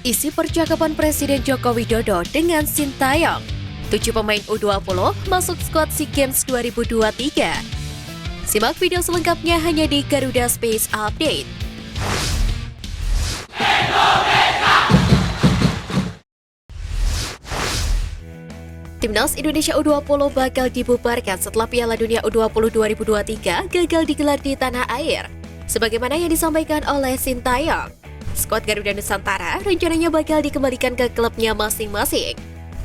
Isi percakapan Presiden Joko Widodo dengan Sintayong. 7 pemain U20 masuk skuad SEA Games 2023. Simak video selengkapnya hanya di Garuda Space Update. Timnas Indonesia U20 bakal dibubarkan setelah Piala Dunia U20 2023 gagal digelar di tanah air. Sebagaimana yang disampaikan oleh Sintayong, skuad Garuda Nusantara rencananya bakal dikembalikan ke klubnya masing-masing.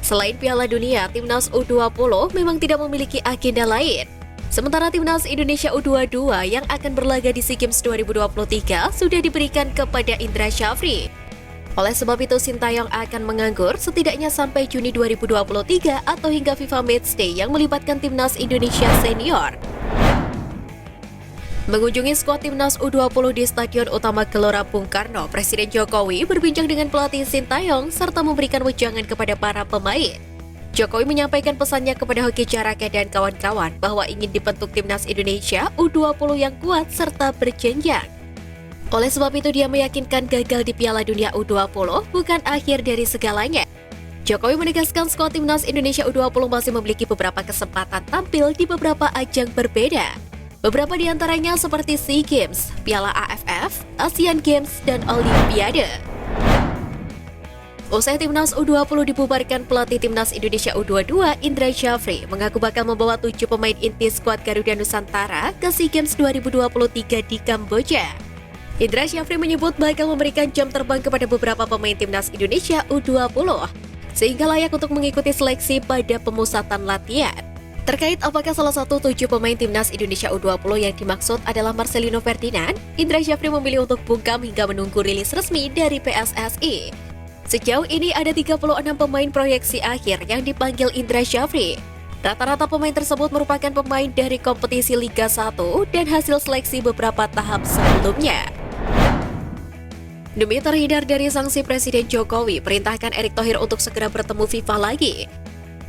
Selain Piala Dunia, Timnas U20 memang tidak memiliki agenda lain. Sementara Timnas Indonesia U22 yang akan berlaga di SEA Games 2023 sudah diberikan kepada Indra Syafri. Oleh sebab itu, Sintayong akan menganggur setidaknya sampai Juni 2023 atau hingga FIFA Matchday yang melibatkan Timnas Indonesia Senior. Mengunjungi skuad Timnas U20 di Stadion Utama Gelora Bung Karno, Presiden Jokowi berbincang dengan pelatih Sintayong serta memberikan wejangan kepada para pemain. Jokowi menyampaikan pesannya kepada Hoki Caraka dan kawan-kawan bahwa ingin dibentuk Timnas Indonesia U20 yang kuat serta berjenjang. Oleh sebab itu, dia meyakinkan gagal di Piala Dunia U20 bukan akhir dari segalanya. Jokowi menegaskan skuad Timnas Indonesia U20 masih memiliki beberapa kesempatan tampil di beberapa ajang berbeda. Beberapa di antaranya seperti SEA Games, Piala AFF, Asian Games, dan Olimpiade. Usai Timnas U20 dibubarkan, pelatih Timnas Indonesia U22, Indra Syafri, mengaku bakal membawa 7 pemain inti skuad Garuda Nusantara ke SEA Games 2023 di Kamboja. Indra Syafri menyebut bakal memberikan jam terbang kepada beberapa pemain Timnas Indonesia U20, sehingga layak untuk mengikuti seleksi pada pemusatan latihan. Terkait apakah salah satu 7 pemain Timnas Indonesia U20 yang dimaksud adalah Marcelino Ferdinand, Indra Syafri memilih untuk bungkam hingga menunggu rilis resmi dari PSSI. Sejauh ini ada 36 pemain proyeksi akhir yang dipanggil Indra Syafri. Rata-rata pemain tersebut merupakan pemain dari kompetisi Liga 1 dan hasil seleksi beberapa tahap sebelumnya. Demi terhindar dari sanksi, Presiden Jokowi perintahkan Erick Thohir untuk segera bertemu FIFA lagi.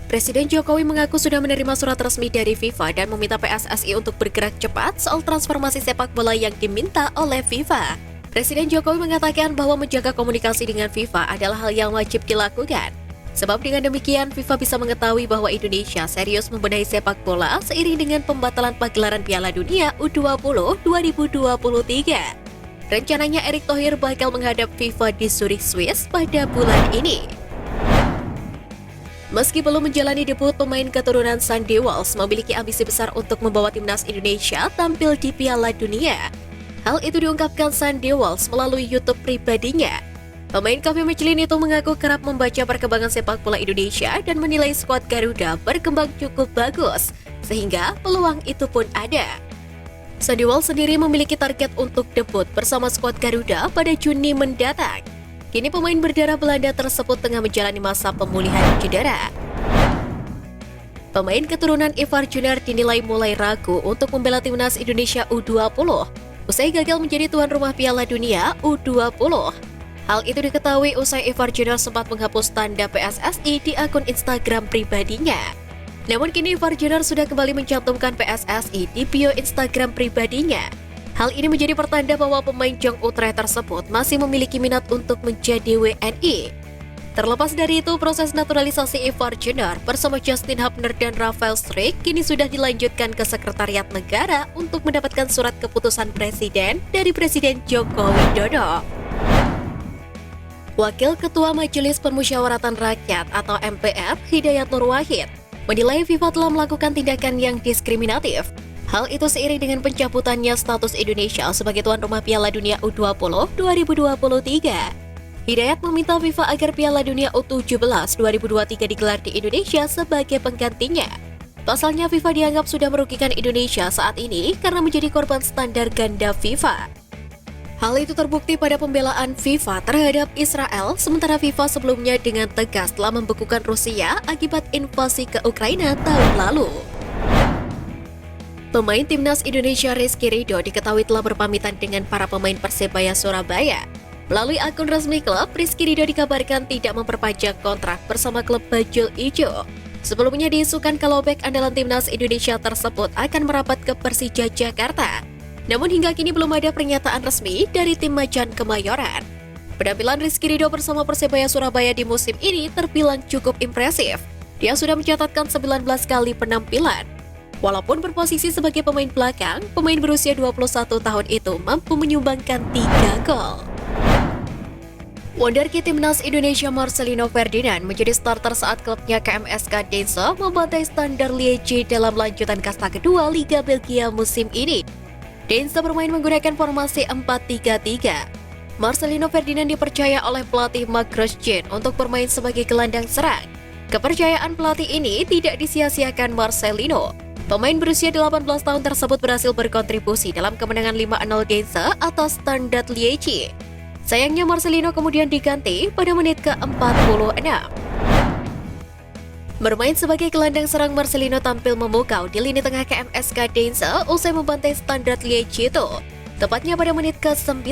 Presiden Jokowi mengaku sudah menerima surat resmi dari FIFA dan meminta PSSI untuk bergerak cepat soal transformasi sepak bola yang diminta oleh FIFA. Presiden Jokowi mengatakan bahwa menjaga komunikasi dengan FIFA adalah hal yang wajib dilakukan. Sebab dengan demikian, FIFA bisa mengetahui bahwa Indonesia serius membenahi sepak bola seiring dengan pembatalan pagelaran Piala Dunia U20 2023. Rencananya Erick Thohir bakal menghadap FIFA di Zurich, Swiss pada bulan ini. Meski belum menjalani debut, pemain keturunan Sandy Walsh memiliki ambisi besar untuk membawa Timnas Indonesia tampil di Piala Dunia. Hal itu diungkapkan Sandy Walsh melalui YouTube pribadinya. Pemain Cafe Michelin itu mengaku kerap membaca perkembangan sepak bola Indonesia dan menilai skuad Garuda berkembang cukup bagus, sehingga peluang itu pun ada. Sandy Walsh sendiri memiliki target untuk debut bersama skuad Garuda pada Juni mendatang. Kini pemain berdarah Belanda tersebut tengah menjalani masa pemulihan cedera. Pemain keturunan Ivar Junior dinilai mulai ragu untuk membela Timnas Indonesia U20 usai gagal menjadi tuan rumah Piala Dunia U20. Hal itu diketahui usai Ivar Junior sempat menghapus tanda PSSI di akun Instagram pribadinya. Namun kini Ivar Junior sudah kembali mencantumkan PSSI di bio Instagram pribadinya. Hal ini menjadi pertanda bahwa pemain Jong Utrecht tersebut masih memiliki minat untuk menjadi WNI. Terlepas dari itu, proses naturalisasi Ivar Junior bersama Justin Hubner dan Rafael Struijk kini sudah dilanjutkan ke Sekretariat Negara untuk mendapatkan surat keputusan Presiden dari Presiden Joko Widodo. Wakil Ketua Majelis Permusyawaratan Rakyat atau MPR, Hidayat Nur Wahid, menilai FIFA telah melakukan tindakan yang diskriminatif. Hal itu seiring dengan pencabutannya status Indonesia sebagai tuan rumah Piala Dunia U20 2023. Hidayat meminta FIFA agar Piala Dunia U17 2023 digelar di Indonesia sebagai penggantinya. Pasalnya, FIFA dianggap sudah merugikan Indonesia saat ini karena menjadi korban standar ganda FIFA. Hal itu terbukti pada pembelaan FIFA terhadap Israel, sementara FIFA sebelumnya dengan tegas telah membekukan Rusia akibat invasi ke Ukraina tahun lalu. Pemain Timnas Indonesia Rizky Ridho diketahui telah berpamitan dengan para pemain Persebaya Surabaya. Melalui akun resmi klub, Rizky Ridho dikabarkan tidak memperpanjang kontrak bersama klub Bajul Ijo. Sebelumnya diisukan kalau bek andalan Timnas Indonesia tersebut akan merapat ke Persija Jakarta. Namun hingga kini belum ada pernyataan resmi dari tim Macan Kemayoran. Penampilan Rizky Ridho bersama Persebaya Surabaya di musim ini terbilang cukup impresif. Dia sudah mencatatkan 19 kali penampilan. Walaupun berposisi sebagai pemain belakang, pemain berusia 21 tahun itu mampu menyumbangkan 3 gol. Wonderkid Timnas Indonesia Marcelino Ferdinand menjadi starter saat klubnya KMSK Deinze membantai Standard Liège dalam lanjutan kasta kedua Liga Belgia musim ini. Deinze bermain menggunakan formasi 4-3-3. Marcelino Ferdinand dipercaya oleh pelatih Mark Grosjean untuk bermain sebagai gelandang serang. Kepercayaan pelatih ini tidak disia-siakan Marcelino. Pemain berusia 18 tahun tersebut berhasil berkontribusi dalam kemenangan 5-0 Deinze atas Standard Liège. Sayangnya Marcelino kemudian diganti pada menit ke-46. Bermain sebagai gelandang serang, Marcelino tampil memukau di lini tengah KMSK Deinze usai membantai Standard Liège itu. Tepatnya pada menit ke-9,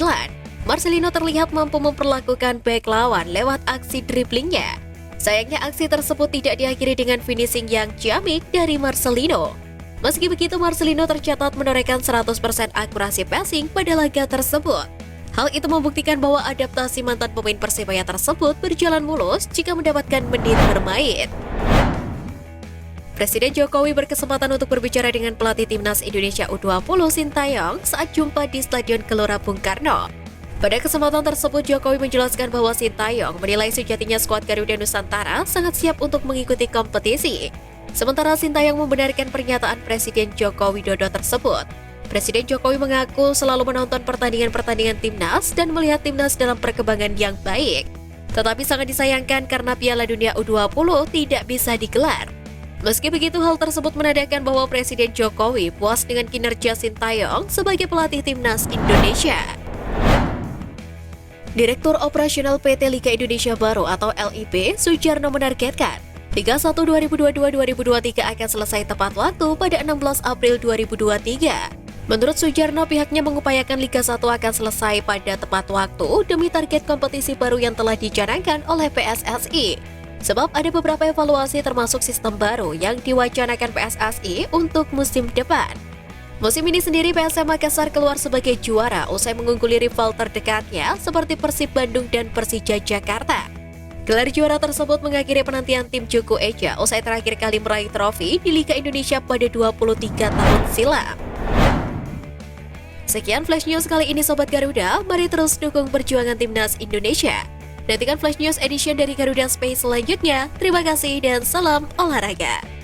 Marcelino terlihat mampu memperlakukan bek lawan lewat aksi driblingnya. Sayangnya aksi tersebut tidak diakhiri dengan finishing yang ciamik dari Marcelino. Meski begitu, Marcelino tercatat menorehkan 100% akurasi passing pada laga tersebut. Hal itu membuktikan bahwa adaptasi mantan pemain Persebaya tersebut berjalan mulus jika mendapatkan menit bermain. Presiden Jokowi berkesempatan untuk berbicara dengan pelatih Timnas Indonesia U20 Sintayong saat jumpa di Stadion Gelora Bung Karno. Pada kesempatan tersebut, Jokowi menjelaskan bahwa Sintayong menilai sejatinya skuad Garuda Nusantara sangat siap untuk mengikuti kompetisi. Sementara Sintayong membenarkan pernyataan Presiden Joko Widodo tersebut. Presiden Jokowi mengaku selalu menonton pertandingan-pertandingan Timnas dan melihat Timnas dalam perkembangan yang baik. Tetapi sangat disayangkan karena Piala Dunia U20 tidak bisa digelar. Meski begitu, hal tersebut menandakan bahwa Presiden Jokowi puas dengan kinerja Sintayong sebagai pelatih Timnas Indonesia. Direktur Operasional PT Liga Indonesia Baru atau LIB, Sujarno menargetkan Liga 1 2022-2023 akan selesai tepat waktu pada 16 April 2023. Menurut Sujarno, pihaknya mengupayakan Liga 1 akan selesai pada tepat waktu demi target kompetisi baru yang telah dicanangkan oleh PSSI. Sebab ada beberapa evaluasi termasuk sistem baru yang diwacanakan PSSI untuk musim depan. Musim ini sendiri PSM Makassar keluar sebagai juara usai mengungguli rival terdekatnya seperti Persib Bandung dan Persija Jakarta. Gelar juara tersebut mengakhiri penantian tim Juku Eja usai terakhir kali meraih trofi di Liga Indonesia pada 23 tahun silam. Sekian Flash News kali ini Sobat Garuda, mari terus dukung perjuangan Timnas Indonesia. Nantikan Flash News Edition dari Garuda Space selanjutnya. Terima kasih dan salam olahraga.